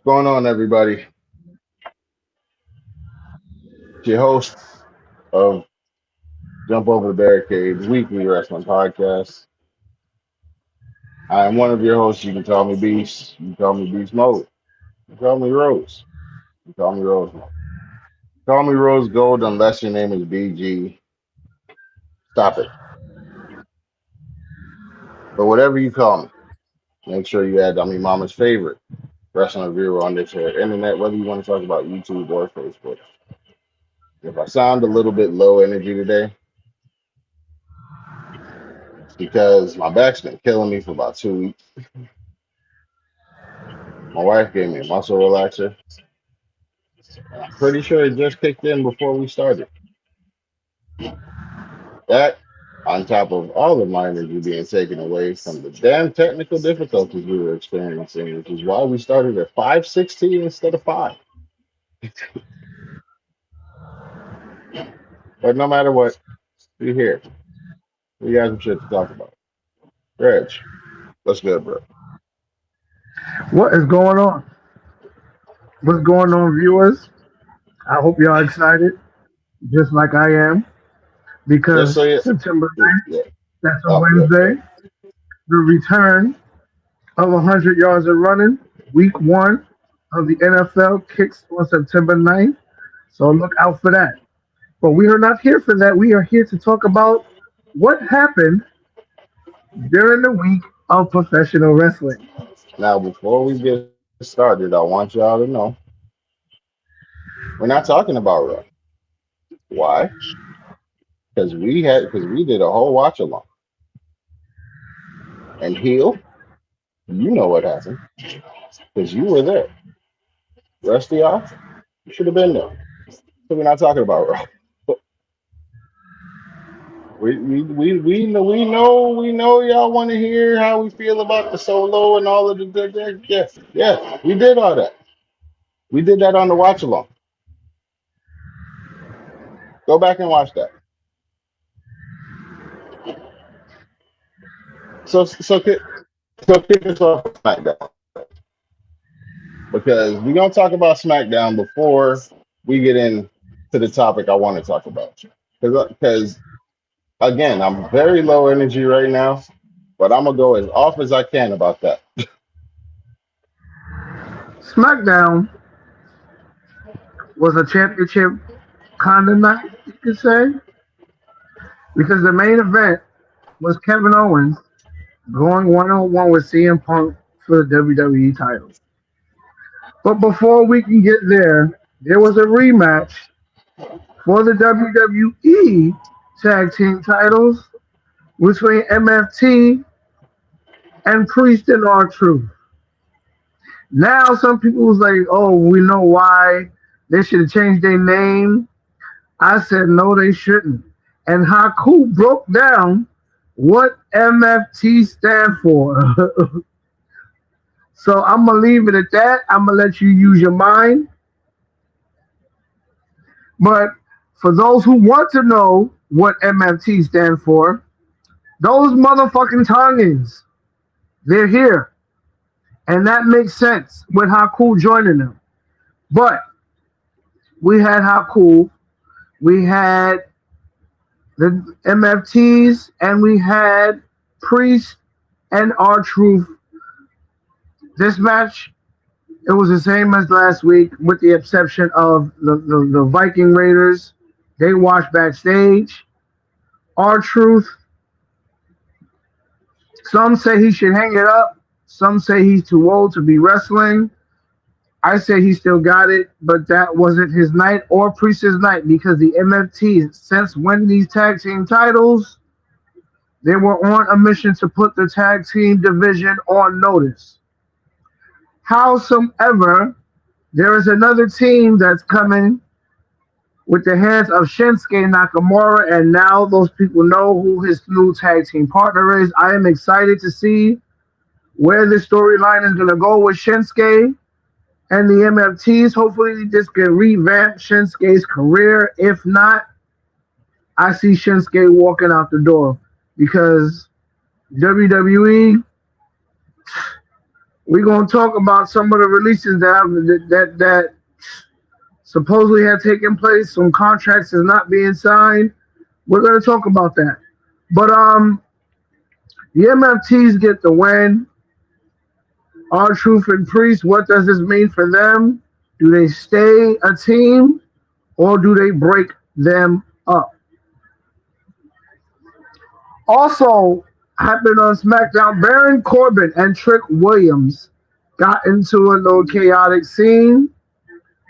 What's going on, everybody? It's your host of Jump Over the Barricade weekly wrestling podcast. I am one of your hosts. You can call me Beast. You can call me Beast Mode. You can call me Rose. You can call me Rose Mode. Call me Rose Gold unless your name is BG. Stop it. But whatever you call me, make sure you add I'm your mama's favorite wrestling reviewer on this here internet, whether you want to talk about YouTube or Facebook. If I sound a little bit low energy today, it's because my back's been killing me for about 2 weeks. My wife gave me a muscle relaxer. I'm pretty sure it just kicked in before we started. That, on top of all of my energy being taken away from the damn technical difficulties we were experiencing, which is why we started at 5:16 instead of 5. But no matter what, we're here. We got some shit to talk about. Reg, what's good, bro? What is going on? What's going on, viewers? I hope y'all excited, just like I am, Just so because you, September yeah, 9th, yeah. that's a Oh, yeah. Wednesday, the return of 100 yards of running, week one of the NFL kicks on September 9th. So look out for that. But we are not here for that. We are here to talk about what happened during the week of professional wrestling. Now, before we get started, I want y'all to know we're not talking about Raw. Why? Because we did a whole watch along. And heel, you know what happened because you were there. Rest of y'all, you should have been there. So we're not talking about Raw. We know y'all want to hear how we feel about the solo and all of yeah, we did all that. We did that on the watch along. Go back and watch that. So kick us off with SmackDown because we're gonna talk about SmackDown before we get into the topic I want to talk about. Because again, I'm very low energy right now, but I'm gonna go as off as I can about that. SmackDown was a championship kind of night, you could say, because the main event was Kevin Owens going one on one with CM Punk for the WWE title. But before we can get there, there was a rematch for the WWE tag team titles between MFT and Priest and R-Truth. Now some people was like, oh, we know why they should have changed their name. I said no, they shouldn't. And Haku broke down what MFT stand for. So I'm gonna leave it at that. I'm gonna let you use your mind. But for those who want to know what MFT stand for, those motherfucking Tongans, they're here. And that makes sense with Haku joining them. But we had Haku, we had the MFTs, and we had Priest and R-Truth. This match, it was the same as last week, with the exception of the Viking Raiders. They watched backstage. R-Truth, some say he should hang it up. Some say he's too old to be wrestling. I say he still got it, but that wasn't his night or Priest's night because the MFTs, since winning these tag team titles, they were on a mission to put the tag team division on notice. Howsoever, there is another team that's coming with the hands of Shinsuke Nakamura, and now those people know who his new tag team partner is. I am excited to see where the storyline is going to go with Shinsuke and the MFTs. Hopefully, this can revamp Shinsuke's career. If not, I see Shinsuke walking out the door because WWE, We're gonna talk about some of the releases that supposedly have taken place. Some contracts is not being signed. We're gonna talk about that. But the MFTs get the win. R Truth and Priest, what does this mean for them? Do they stay a team or do they break them up? Also happened on SmackDown, Baron Corbin and Trick Williams got into a little chaotic scene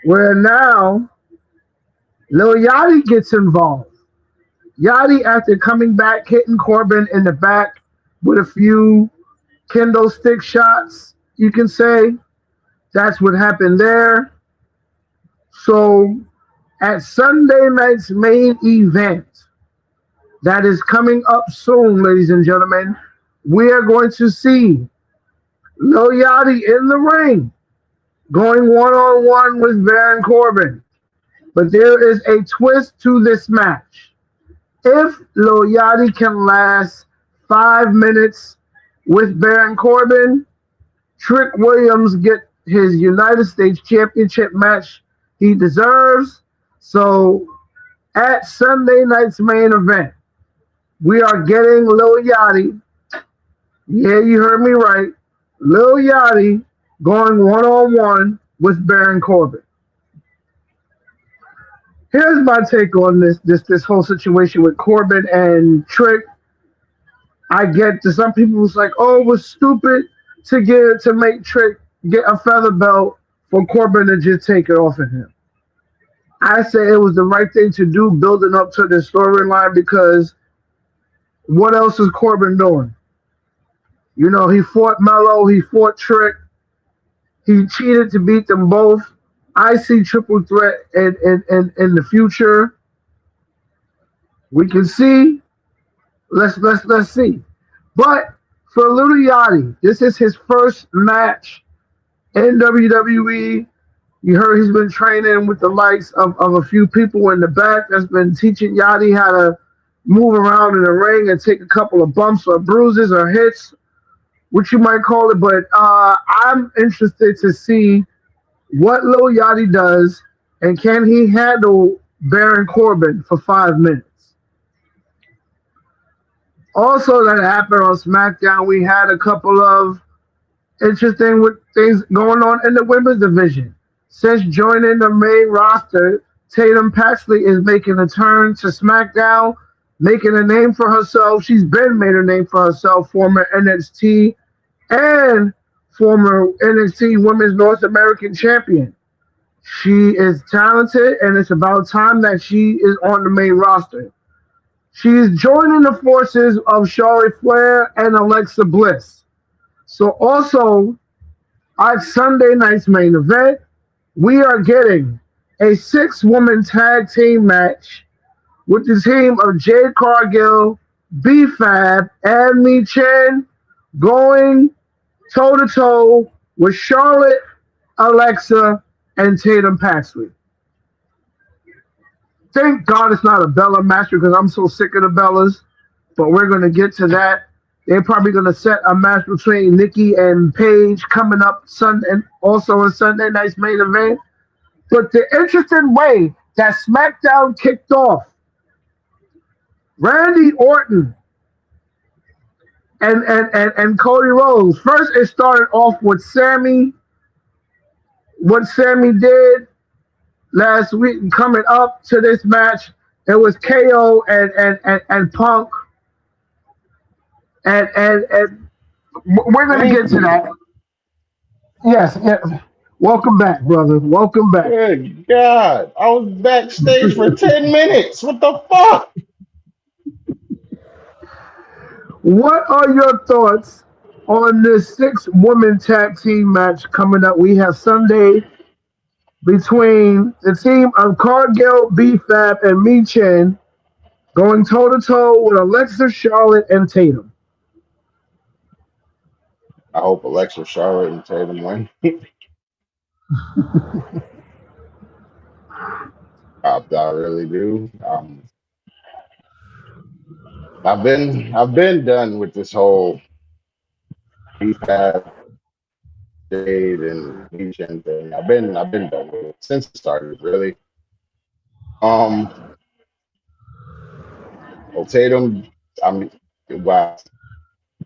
where now Lil Yachty gets involved. Yachty, after coming back, hitting Corbin in the back with a few kendo stick shots, you can say. That's what happened there. So at Sunday night's main event, that is coming up soon, ladies and gentlemen, we are going to see Lil Yachty in the ring going one on one with Baron Corbin. But there is a twist to this match. If Lil Yachty can last 5 minutes with Baron Corbin, Trick Williams get his United States Championship match he deserves. So at Sunday night's main event, we are getting Lil Yachty. Yeah, you heard me right. Lil Yachty going one on one with Baron Corbin. Here's my take on this whole situation with Corbin and Trick. I get to some people was like, oh, it was stupid to make Trick get a feather belt for Corbin to just take it off of him. I say it was the right thing to do, building up to the storyline, because what else is Corbin doing? You know, he fought Mello, he fought Trick, he cheated to beat them both. I see triple threat in the future. We can see. Let's see. But for Lil Yachty, this is his first match in WWE. You heard he's been training with the likes of a few people in the back that's been teaching Yachty how to move around in the ring and take a couple of bumps or bruises or hits, what you might call it. But I'm interested to see what Lil Yachty does and can he handle Baron Corbin for 5 minutes. Also, that happened on SmackDown. We had a couple of interesting things going on in the women's division. Since joining the main roster, Tatum Paxley is making a turn to SmackDown, making a name for herself. She's been made a name for herself, former NXT and former NXT Women's North American Champion. She is talented, and it's about time that she is on the main roster. She is joining the forces of Charlotte Flair and Alexa Bliss. So also, at Sunday night's main event, we are getting a 6-woman tag team match with the team of Jade Cargill, B-Fab, and Mi Chen going toe-to-toe with Charlotte, Alexa, and Tatum Paxley. Thank God it's not a Bella match because I'm so sick of the Bellas. But we're going to get to that. They're probably going to set a match between Nikki and Paige coming up Sunday, and also a Sunday night's main event. But the interesting way that SmackDown kicked off, Randy Orton and Cody Rhodes. First, it started off with Sammy. What Sammy did last week, coming up to this match, it was KO and Punk, and we're gonna get to that. Yes, yes. Welcome back, brother. Welcome back. Good God. I was backstage for 10 minutes. What the fuck? What are your thoughts on this 6-woman tag team match coming up? We have Sunday between the team of Cargill, B-Fab, and Mi Chen going toe-to-toe with Alexa, Charlotte, and Tatum. I hope Alexa, Charlotte, and Tatum win. I really do. I've been done with this whole BFAB Jade and Michin thing. I've been done with it since it started. Really. Um. Well, Tatum. I'm. Wow.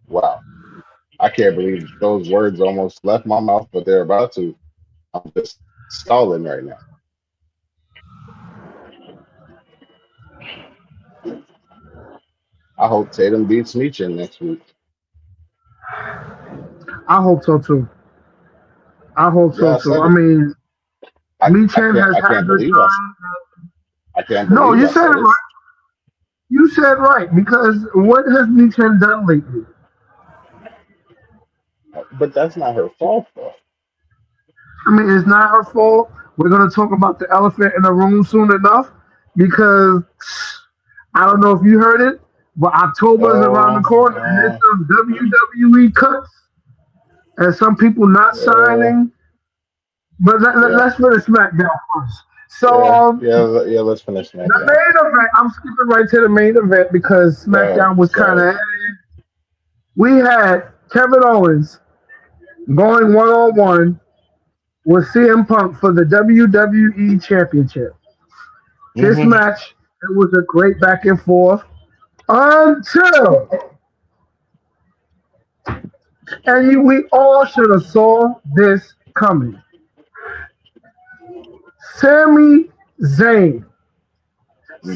Wow. I can't believe those words almost left my mouth, but they're about to. I'm just stalling right now. I hope Tatum beats Michin next week. I hope so too. I hope Yeah, so I too. said I it. mean, Michan has I had can't her believe time. I can't No, believe you I said said it it. right. You said right because what has Michan done lately? But that's not her fault though. I mean, it's not her fault. We're gonna talk about the elephant in the room soon enough because I don't know if you heard it, but October is around the corner and there's Oh, some WWE cuts and some people not yeah, signing. But yeah, let's finish SmackDown first. So yeah. Let's finish the SmackDown. main event, I'm skipping right to the main event because Go ahead. SmackDown was kind Sorry. of. We had Kevin Owens going one on one with CM Punk for the WWE Championship. This Hmm. match, it was a great back and forth until, and we all should have saw this coming. Sami Zayn.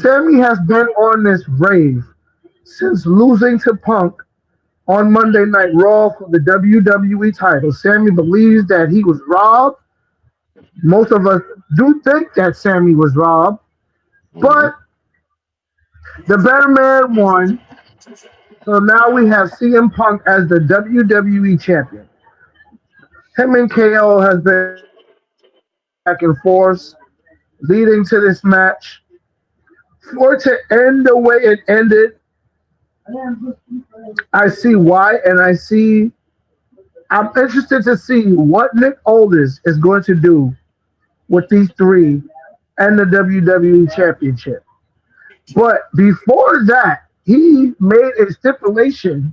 Sammy has been on this rave since losing to Punk on Monday Night Raw for the WWE title. Sammy believes that he was robbed. Most of us do think that Sammy was robbed, Hmm. but the better man won. So now we have CM Punk as the WWE champion. Him and KO has been going back and forth, leading to this match. For it to end the way it ended, I see why, and I'm interested to see what Nick Aldis is going to do with these three and the WWE Championship. But before that, he made a stipulation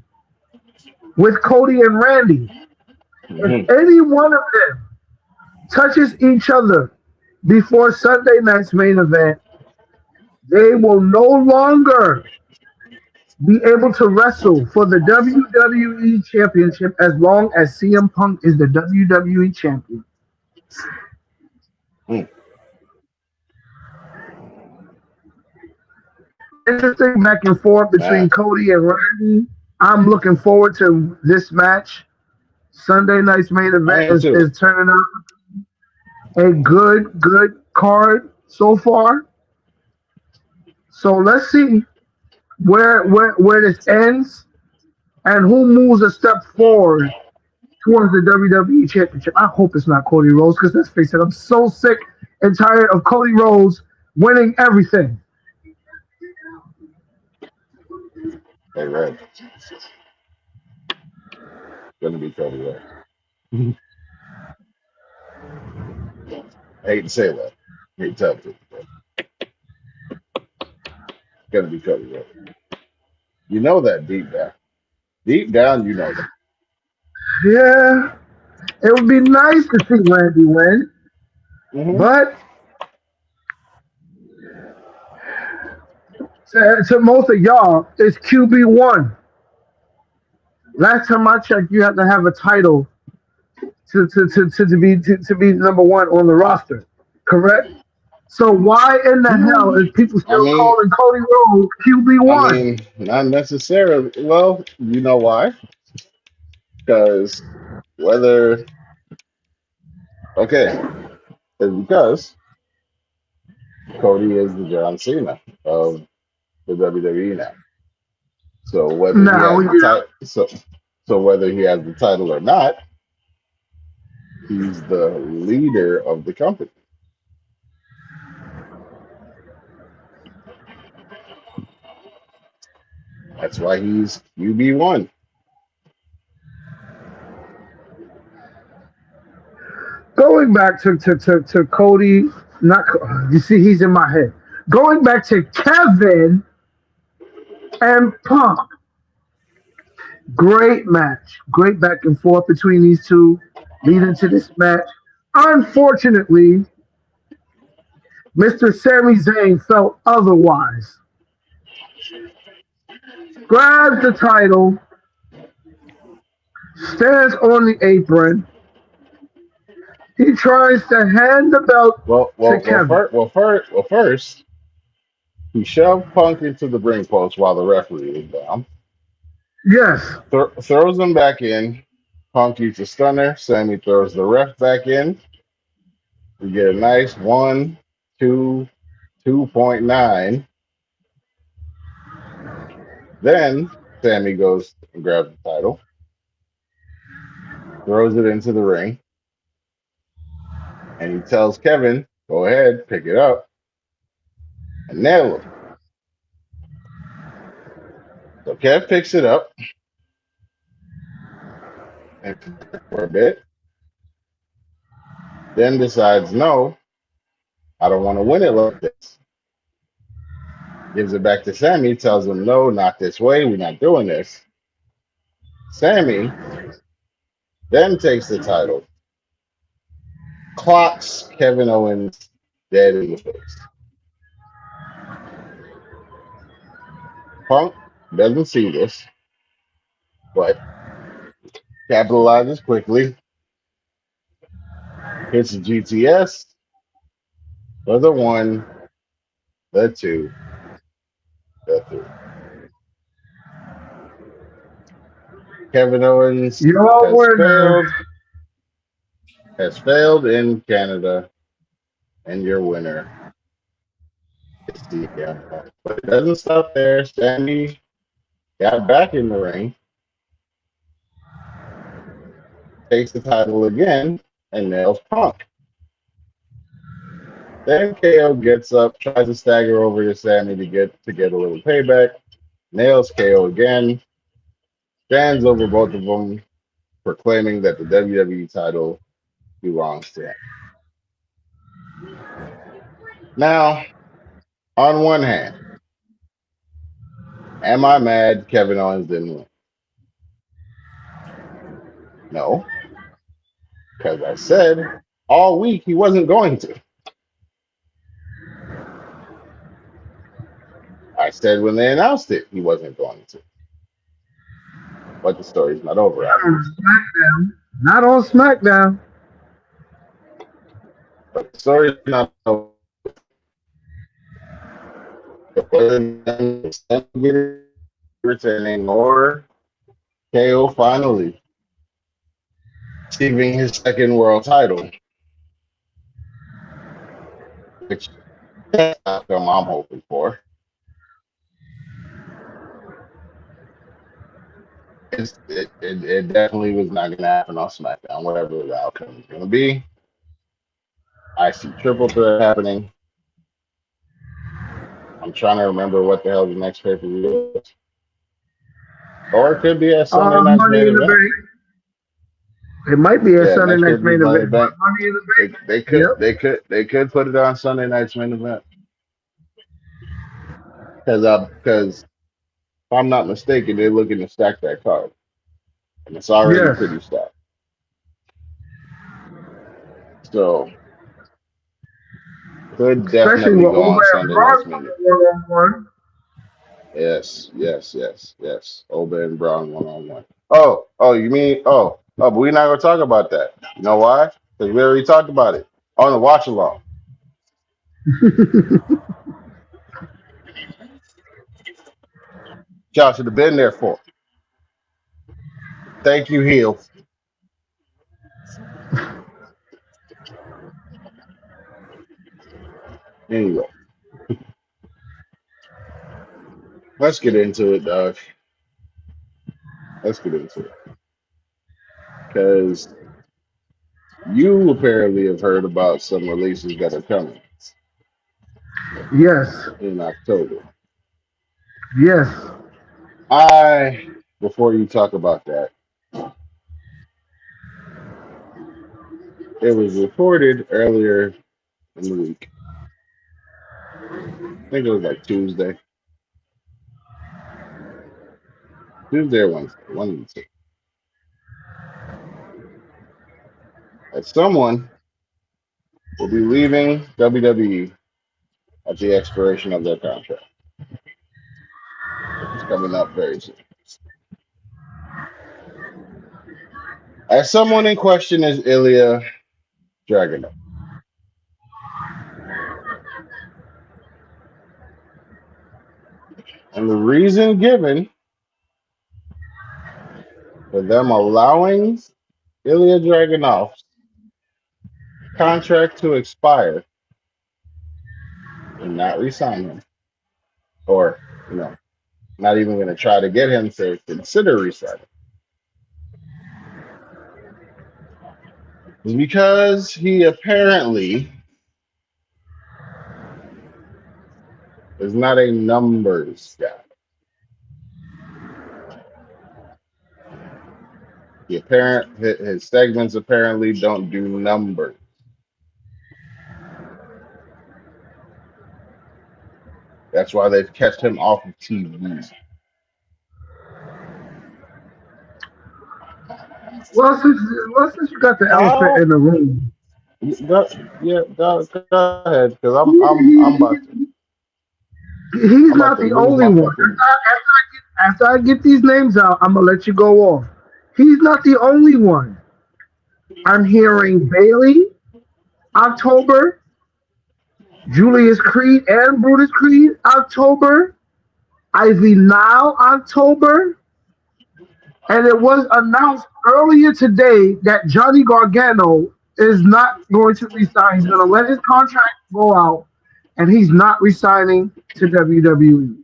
with Cody and Randy. If Hmm. any one of them touches each other before Sunday night's main event, they will no longer be able to wrestle for the WWE Championship as long as CM Punk is the WWE Champion. Hmm. Interesting back and forth Man, between Cody and Randy. I'm looking forward to this match. Sunday night's main I event am too. is turning out a good card so far. So let's see where this ends and who moves a step forward towards the WWE Championship. I hope it's not Cody Rhodes because let's face it, I'm so sick and tired of Cody Rhodes winning everything. Hey, Red, gonna be Cody Rhodes. I hate to say that. I hate to tell you, but gonna be Cody Rhodes. You know that deep down. Deep down, you know that. Yeah, it would be nice to see Randy win, Hmm. but to most of y'all, it's QB1. Last time I checked, you have to have a title to be number one on the roster, correct? So why in the hell is people I still mean, calling Cody Rhodes QB1? not necessarily. Well, you know why? Because whether okay, it's because Cody is the John Cena of the WWE now. So whether he Now has we the title, so whether he has the title or not, he's the leader of the company. That's why he's QB1. going back to Cody, not you see he's in my head. Going back to Kevin and Punk, great match, great back and forth between these two. leading to this match. Unfortunately, Mr. Sami Zayn felt otherwise. Grabs the title, stands on the apron. He tries to hand the belt Well, to well, well, Kevin. first, he shoved Punk into the ring post while the referee was down. Yes, Throws him back in. Punk eats a stunner. Sammy throws the ref back in. We get a nice 1, 2, 2.9. Then Sammy goes and grabs the title, throws it into the ring, and he tells Kevin, "Go ahead, pick it up and nail him." So Kev picks it up and for a bit, then decides, "No, I don't want to win it like this." Gives it back to Sammy, tells him, "No, not this way. We're not doing this." Sammy then takes the title, clocks Kevin Owens dead in the face. Punk doesn't see this, but capitalizes quickly, hits the GTS for the 1, the 2, the 3. Kevin Owens your has winner. failed, has failed in Canada, and your winner is CM Punk. But it doesn't stop there. Sammy got back in the ring, takes the title again, and nails Punk. Then KO gets up, tries to stagger over to Sammy to get a little payback, nails KO again, stands over both of them, proclaiming that the WWE title belongs to him. Now, on one hand, am I mad Kevin Owens didn't win? No, because I said all week he wasn't going to. I said when they announced it he wasn't going to. But the story's not over, Not on obviously. SmackDown. Not on SmackDown. But the story's not over. Returning or KO finally receiving his second world title, which outcome I'm hoping for. It definitely was not going to happen on SmackDown, whatever the outcome is going to be. I see triple threat happening. I'm trying to remember what the hell the next pay per view is. Or it could be a Sunday night's Money main in the event. Bank. It might be a Yeah, Sunday next pay night's per view main Money event, in the but Bank. Money in the They, Bank. they could Yep. they could they could put it on Sunday night's main event because if I'm not mistaken, they're looking to stack that card, and it's already Yes. pretty stacked. So could Especially definitely with go Ober on and Sunday Braun night's main event. one on one. Yes, yes, yes, yes. Obey and Brown 1-on-1. You mean but we're not gonna talk about that. You know why? Because we already talked about it on the watch along. Y'all should have been there for. It. Thank you, Heel. Anyway, let's get into it, dog. Let's get into it. Because you apparently have heard about some releases that are coming Yes. in October. Yes. I, before you talk about that, it was reported earlier in the week. I think it was like Tuesday or Wednesday, one of the two, that someone will be leaving WWE at the expiration of their contract, which is coming up very soon. As someone in question is Ilya Dragunov. And the reason given for them allowing Ilya Dragunov's contract to expire and not resign him, or, not even going to try to get him to consider resigning, is because he apparently is not a numbers guy. His segments apparently don't do numbers. That's why they've kept him off of TV. Well, since you got the elephant How? in the room, Yeah, go ahead, because he, I'm he, about to he's I'm about not to the lose only my one. fucking. After I get these names out, I'm gonna let you go off. He's not the only one. I'm hearing Bailey, October, Julius Creed and Brutus Creed, October, Ivy Nile, October, and it was announced earlier today that Johnny Gargano is not going to resign. He's going to let his contract go out, and he's not resigning to WWE.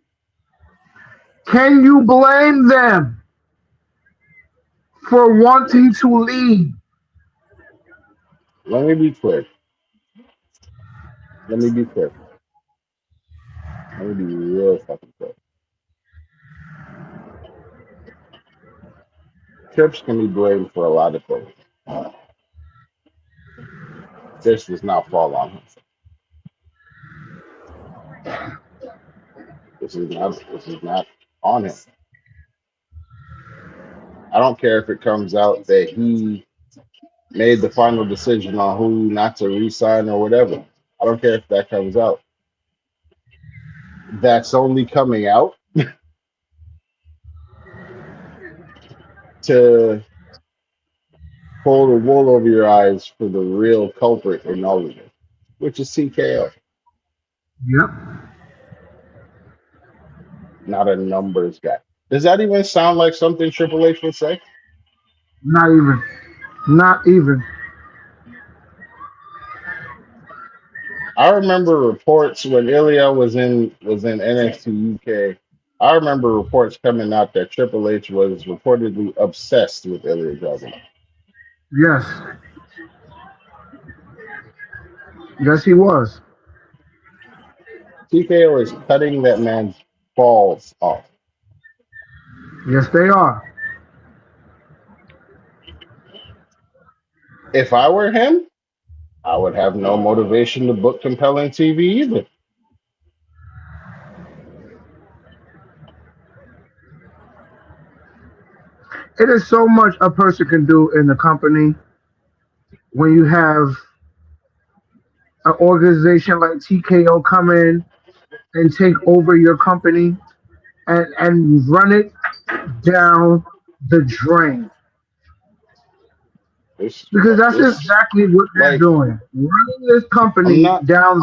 Can you blame them for wanting to leave? Let me be clear. Let me be clear. Let me be real fucking clear. Trips can be blamed for a lot of things. This does not fall on him. This is not on him. I don't care if it comes out that he made the final decision on who not to re-sign or whatever. I don't care if that comes out. That's only coming out to pull the wool over your eyes for the real culprit in all of it, which is TKO, Yep, not a numbers guy. Does that even sound like something Triple H would say? not even. Not even. I remember reports when Ilya was in NXT UK. I remember reports coming out that Triple H was reportedly obsessed with Ilya Dragunov. Yes. Yes, he was. TKO is cutting that man's balls off. Yes, they are. If I were him, I would have no motivation to book compelling TV either. It is so much a person can do in the company when you have an organization like TKO come in and take over your company and run it down the drain. It's Because that's it's exactly what they're like doing. Running this I'm company not down.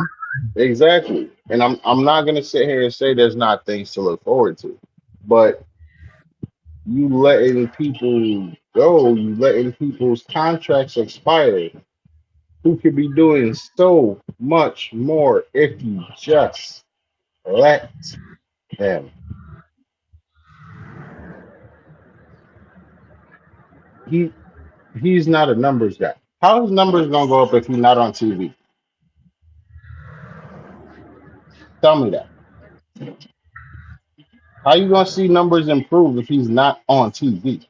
exactly, and I'm not gonna sit here and say there's not things to look forward to, but you letting people go, you letting people's contracts expire, who could be doing so much more if you just let them. He he's not a numbers guy. How his numbers gonna go up if he's not on TV? Tell me that. How you gonna see numbers improve if he's not on TV?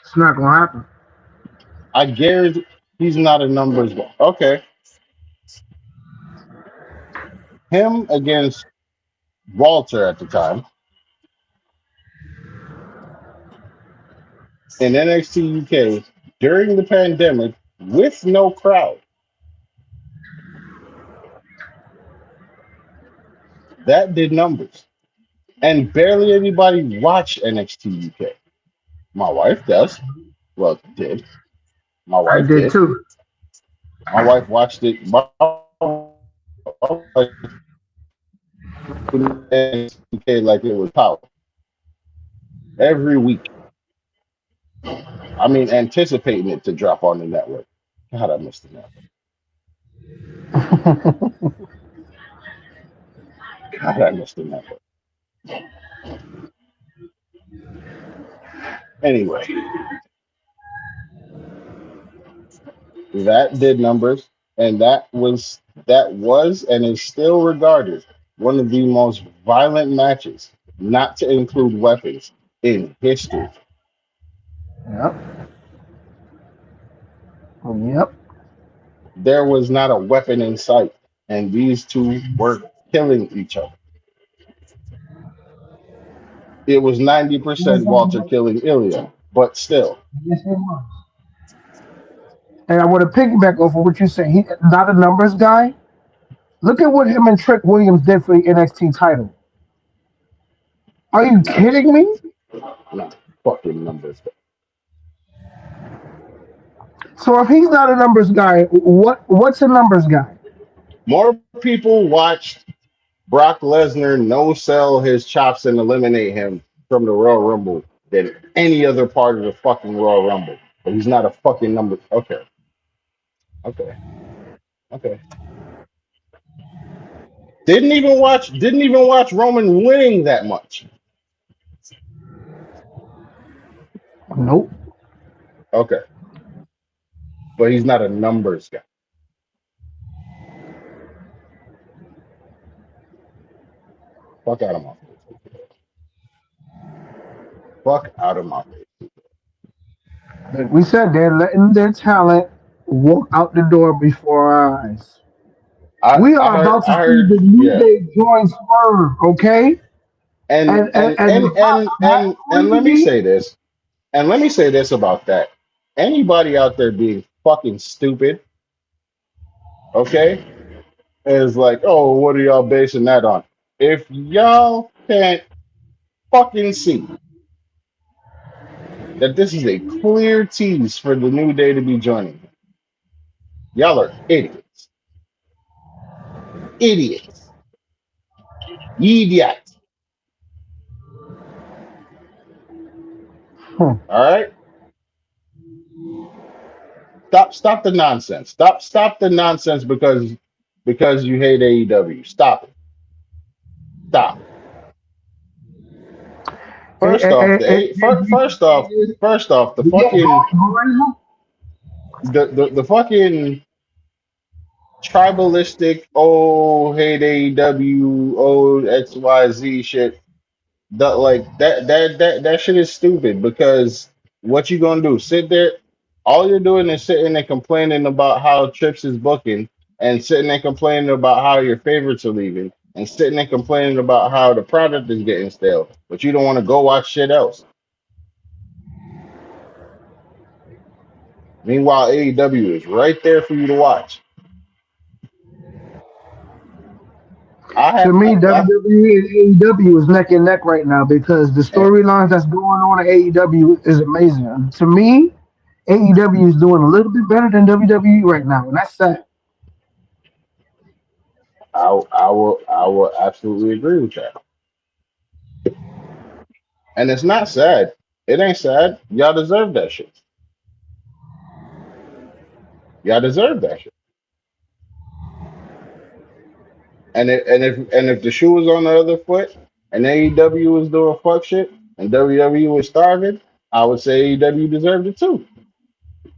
It's not going to happen. I guarantee he's not a numbers guy. Okay, him against Walter at the time. in NXT UK during the pandemic with no crowd. That did numbers. And barely anybody watched NXT UK. My wife does. Well, did. My I wife did did. too. My wife watched it. My wife tuned in NXT UK like it was power every week. I mean, anticipating it to drop on the network. God, I missed the network. God, I missed the network. Anyway, that did numbers, and that was and is still regarded one of the most violent matches, not to include weapons, in history. Yep. Yep. There was not a weapon in sight, and these two were killing each other. It was Yes, 90% it Walter was. killing Ilya, but still, Yes, it was. And I want to piggyback off of what you said. He's not a numbers guy. Look at what him and Trick Williams did for the NXT title. Are you not kidding me? not fucking numbers. So if he's not a numbers guy, what's a numbers guy? More people watched Brock Lesnar no sell his chops and eliminate him from the Royal Rumble than any other part of the fucking Royal Rumble. But he's not a fucking number. Okay, okay, okay. Didn't even watch Roman winning that much. Nope. Okay, but he's not a numbers guy. Fuck out of my face. Fuck out of my face. Like we said, they're letting their talent walk out the door before our eyes. I We I are heard about to I see heard the New yeah. Day join Swerve, okay? And and And and and Matt and and let me Hardy, say this. And let me say this about that. Anybody out there being fucking stupid, okay, is like, oh, what are y'all basing that on? If y'all can't fucking see that this is a clear tease for the New Day to be joining, y'all are idiots. Idiots. Idiots. hmm, All right? Stop the nonsense. Stop the nonsense because you hate AEW. Stop it. Stop. First off, first off, the fucking the fucking tribalistic, oh, hate AEW, oh, XYZ shit. That shit is stupid because what you gonna do? Sit there, all you're doing is sitting there complaining about how Trips is booking and sitting there complaining about how your favorites are leaving and sitting there complaining about how the product is getting stale, but you don't want to go watch shit else. Meanwhile, AEW is right there for you to watch. to I me, have WWE and AEW is neck and neck right now because the I, storylines that's going on in AEW is amazing. And to me, AEW is doing a little bit better than WWE right now, and that's sad. I will absolutely agree with that. And it's not sad. It ain't sad. Y'all deserve that shit. Y'all deserve that shit. And if the shoe was on the other foot and AEW was doing fuck shit and WWE was starving, I would say AEW deserved it too.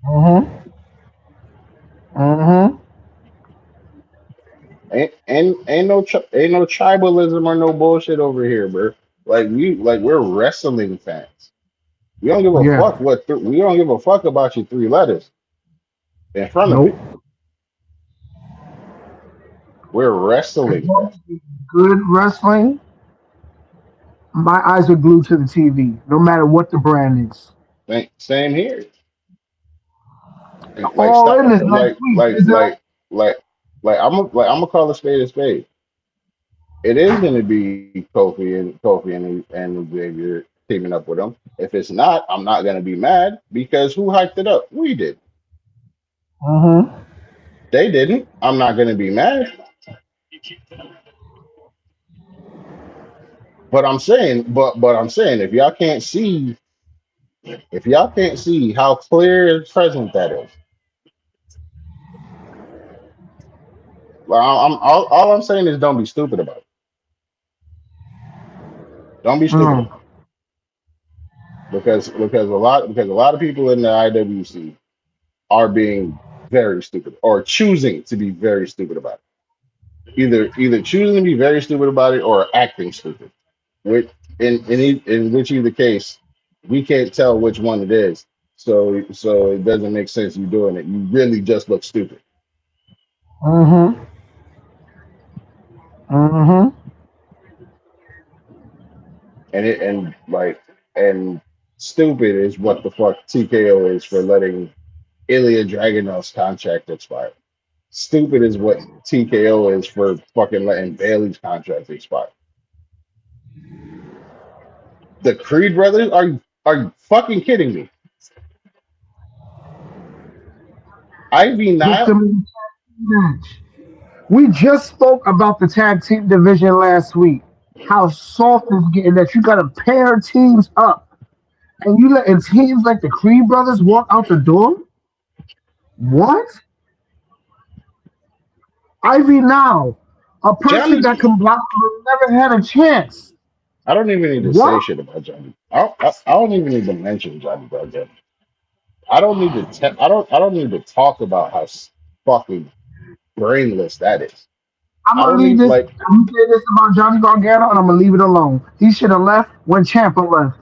Mm-hmm. Mm-hmm. Ain't no tribalism or no bullshit over here, bro. We're wrestling fans. We don't give a Yeah. fuck we don't give a fuck about your three letters in front of it. Nope. We're As wrestling long fans. as it's good wrestling, my eyes are glued to the TV, no matter what the brand is. Same here. Like All stop in this next week, isn't it? like I'm gonna call a spade a spade. It is gonna be Kofi and Xavier teaming up with them. If it's not, I'm not gonna be mad because who hyped it up? We did. Mm-hmm. They didn't. I'm not gonna be mad. But I'm saying if y'all can't see how clear and present that is, well, all I'm saying is don't be stupid about it. Don't be stupid Mm. about it. Because a lot of people in the IWC are being very stupid or choosing to be very stupid about it. Either choosing to be very stupid about it or acting stupid. Which in which either case, we can't tell which one it is. So it doesn't make sense you doing it. You really just look stupid. Mm-hmm. Mm-hmm. And stupid is what the fuck TKO is for letting Ilya Dragunov's contract expire. Stupid is what TKO is for fucking letting Bailey's contract expire. The Creed brothers are you fucking kidding me? Ivy Put Nile, them in the match. We just spoke about the tag team division last week. How soft it's getting that you got to pair teams up, and you letting teams like the Creed brothers walk out the door. What? Ivy now, a person Johnny. that can block never had a chance. I don't even need to say What? shit about Johnny. I don't even need to mention Johnny Gargano. I don't need to. I don't need to talk about how fucking brainless that is. I'm I gonna don't leave need this. like I'm gonna say this about Johnny Gargano, and I'm gonna leave it alone. He should have left when Champa left.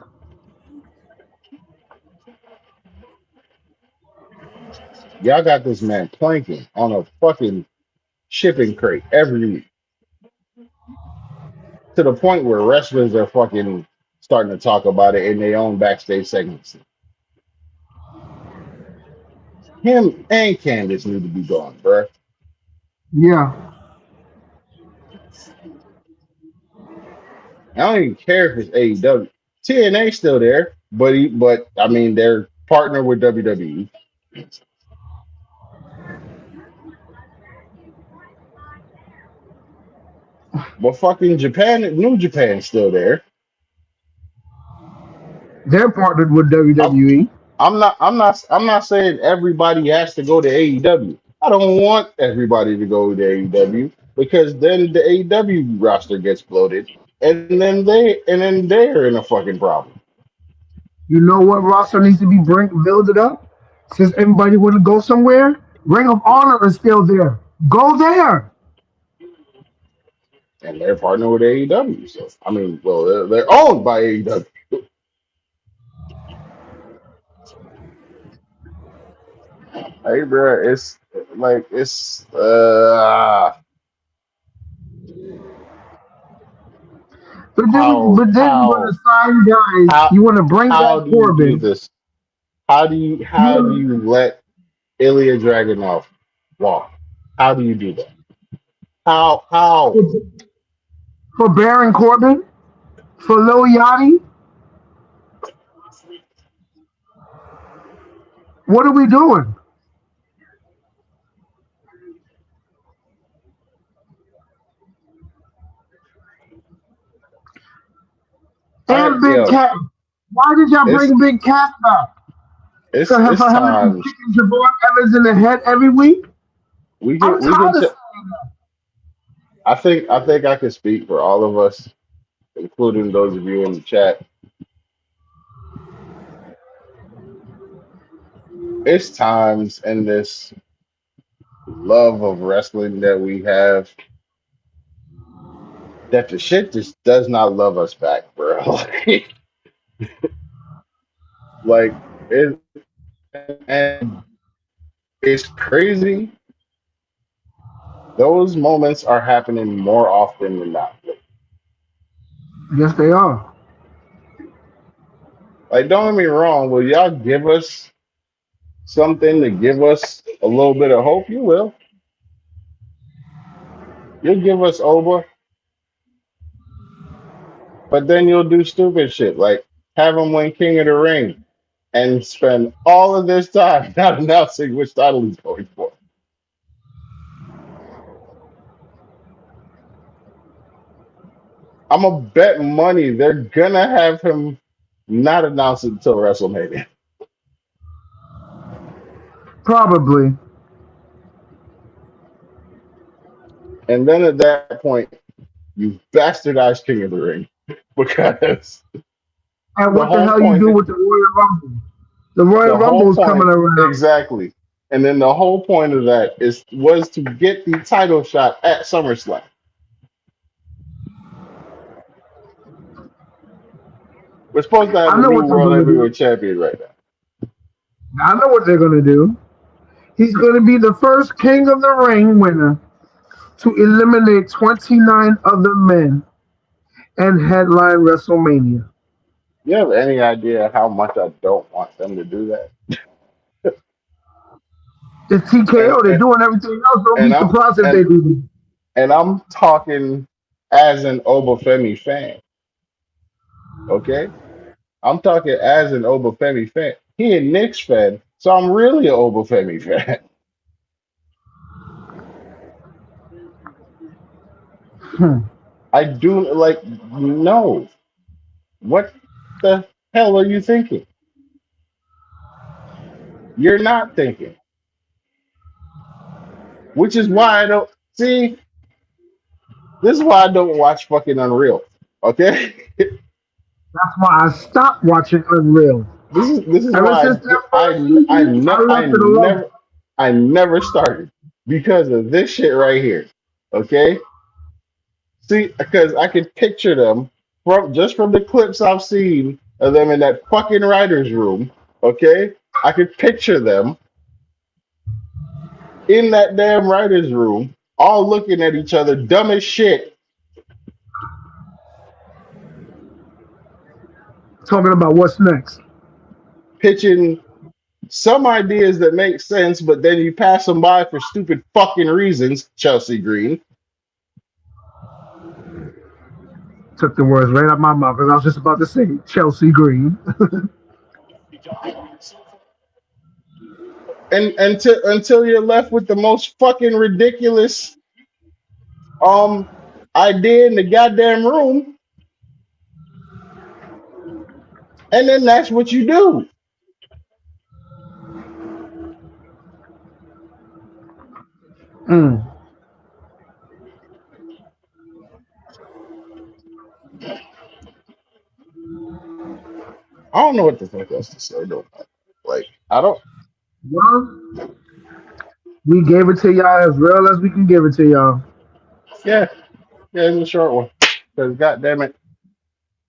y'all got this man planking on a fucking shipping crate every week to the point where wrestlers are fucking starting to talk about it in their own backstage segments. Him and Candice need to be gone, bruh. Yeah, I don't even care if it's AEW. TNA still there, but I mean they're partner with WWE. But fucking Japan, New Japan's still there. they're partnered with I'm, WWE. I'm not saying everybody has to go to AEW. I don't want everybody to go to AEW because then the AEW roster gets bloated, and then they're in a fucking problem. You know what roster needs to be build it up? Since everybody want to go somewhere, Ring of Honor is still there. Go there. And they're partnered with AEW. So I mean, well, they're owned by AEW. Hey, bro, it's like But then you want how to sign guys. how You want to bring how back do you do Corbin. this? How do you You how do want you let Ilya Dragunov walk? How do you do that? How? for Baron Corbin, for Lil Yachty. What are we doing? I And Big yo, Cat. Why did y'all it's bring Big Cat back? it's For it's him to be times kicking Javon Evans in the head every week? we can I'm we can. tired of T- saying that. I think I can speak for all of us, including those of you in the chat. It's times in this love of wrestling that we have that the shit just does not love us back, bro. like it, and it's crazy. Those moments are happening more often than not. Yes, they are. Like, don't get me wrong. Will y'all give us something to give us a little bit of hope? You will. You'll give us over, but then you'll do stupid shit like have him win King of the Ring and spend all of this time not announcing which title he's going for. I'm gonna bet money they're gonna have him not announce it until WrestleMania. Probably. And then at that point, you bastardized King of the Ring because And the what the whole hell you point, do with the Royal Rumble? The Royal the whole Rumble is coming point, around. exactly. And then the whole point of that is was to get the title shot at SummerSlam. We're supposed to have I a know new what they're world gonna do. heavyweight champion right now. I know what they're gonna do. He's gonna be the first King of the Ring winner to eliminate 29 other men and headline WrestleMania. You have any idea how much I don't want them to do that? It's And TKO. They're and, doing everything else. Don't be and I'm surprised if and they do. and I'm talking as an Obafemi fan. Okay, I'm talking as an Obafemi fan. He a Knicks fan, so I'm really an Obafemi fan. Hmm. I do like no. What the hell are you thinking? You're not thinking, which is why I don't see. This is why I don't watch fucking Unreal. Okay, That's why I stopped watching Unreal. this is Ever why since that first season, I I left it alone. never started because of this shit right here. Okay, see, because I can picture them from the clips I've seen of them in that fucking writers' room. Okay, I could picture them in that damn writers' room, all looking at each other, dumb as shit, Talking about what's next. pitching some ideas that make sense, but then you pass them by for stupid fucking reasons. Chelsea Green. Took the words right out of my mouth because I was just about to say Chelsea Green. And until you're left with the most fucking ridiculous um idea in the goddamn room, and then that's what you do. Mm. I don't know what the fuck else to say. Though. Like I don't. Well, we gave it to y'all as real as we can give it to y'all. Yeah, yeah, it's a short one. Because goddamn it,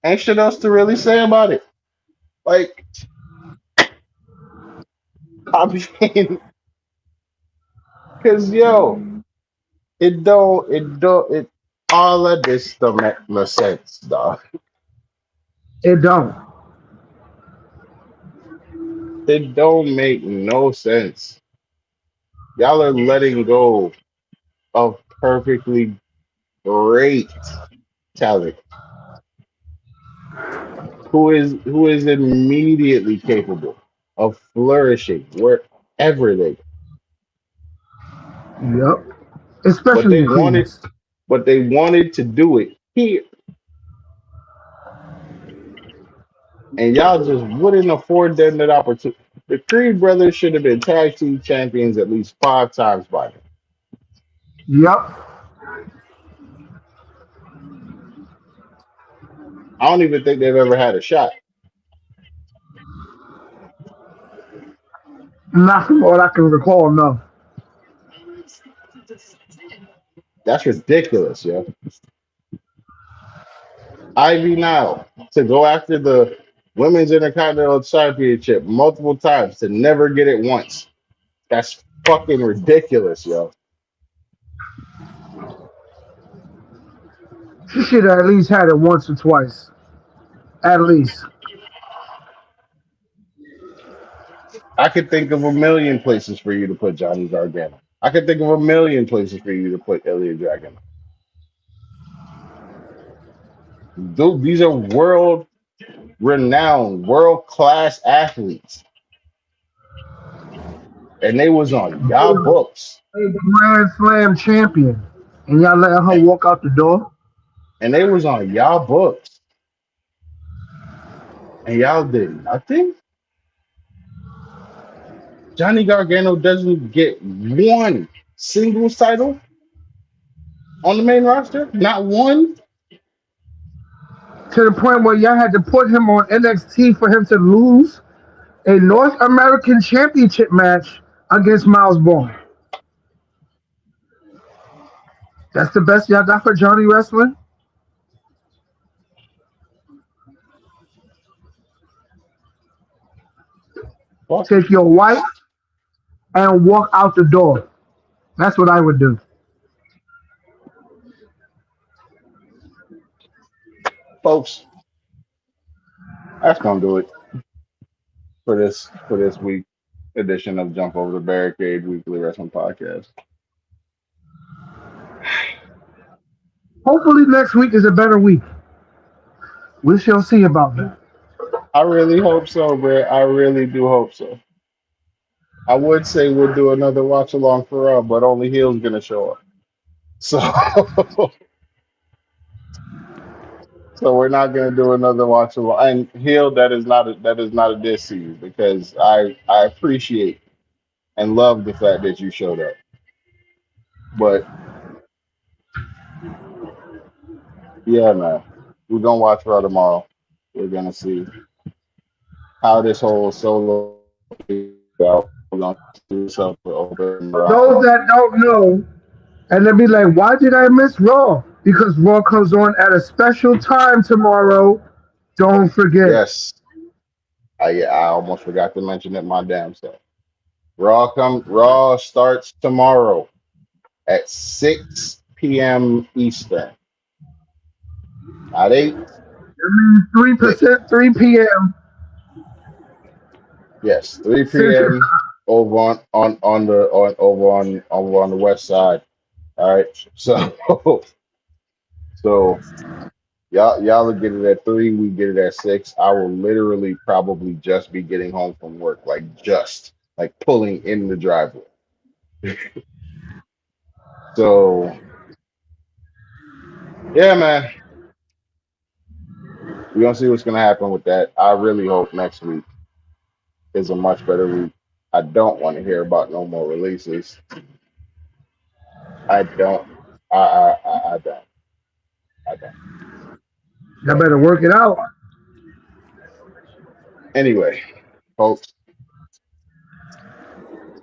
ain't shit else to really say about it. Like I mean, because yo, it all of this don't make no sense, dog. It don't. It don't make no sense. Y'all are letting go of perfectly great talent who is immediately capable of flourishing wherever they go. Yep. But Especially they in wanted Queens. but they wanted to do it here. And y'all just wouldn't afford them that opportunity. The Creed brothers should have been tag team champions at least 5 times by now. Yep. I don't even think they've ever had a shot. Not from what I can recall, no. That's ridiculous, yo. Ivy now to go after the women's intercontinental championship multiple times to never get it once. That's fucking ridiculous, yo. She should have at least had it once or twice. At least. I could think of a million places for you to put Johnny Gargano. I could think of a million places for you to put Ilya Dragunov. These are world renowned, world class athletes, and they was on y'all books, The Grand Slam champion, and y'all let her and walk out the door. they was on y'all books, and y'all did nothing. Johnny Gargano doesn't get one single title on the main roster, not one. To the point where y'all had to put him on NXT for him to lose a North American Championship match against Miles Bourne. That's the best y'all got for Johnny Wrestling? Fuck, Take your wife and walk out the door. That's what I would do. folks, that's gonna do it for this week edition of Jump Over the Barricade Weekly Wrestling Podcast. Hopefully next week is a better week. We shall see about that. I really hope so, bro. I really do hope so. I would say we'll do another watch along for Raw, but only Heel's gonna show up. So so we're not gonna do another watch along. And Heel, that is not a diss to you because I appreciate and love the fact that you showed up. But yeah, man, we're gonna watch Raw tomorrow. We're gonna see how this whole solo plays out. We're gonna see something over and For around. those that don't know, and they'll be like, why did I miss Raw? Because Raw comes on at a special time tomorrow. Don't forget. Yes, I almost forgot to mention it my damn self. Raw starts tomorrow at 6 p.m. Eastern. Not 8, That means 6. 3%, 3 p.m. Yes, 3 Central. p.m. over on the west side. All right. So so y'all will get it at 3, we get it at 6. I will literally probably just be getting home from work, like pulling in the driveway. So yeah, man. We're gonna see what's gonna happen with that. I really hope next week is a much better week. I don't want to hear about no more releases. I don't. I don't. I don't. Y'all But better work it out. anyway, folks,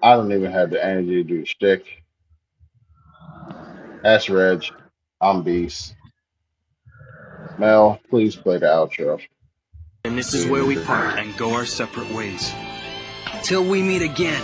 I don't even have the energy to do shtick. That's Reg. I'm Beast. Mel, please play the outro. And this is where we part and go our separate ways. Till we meet again.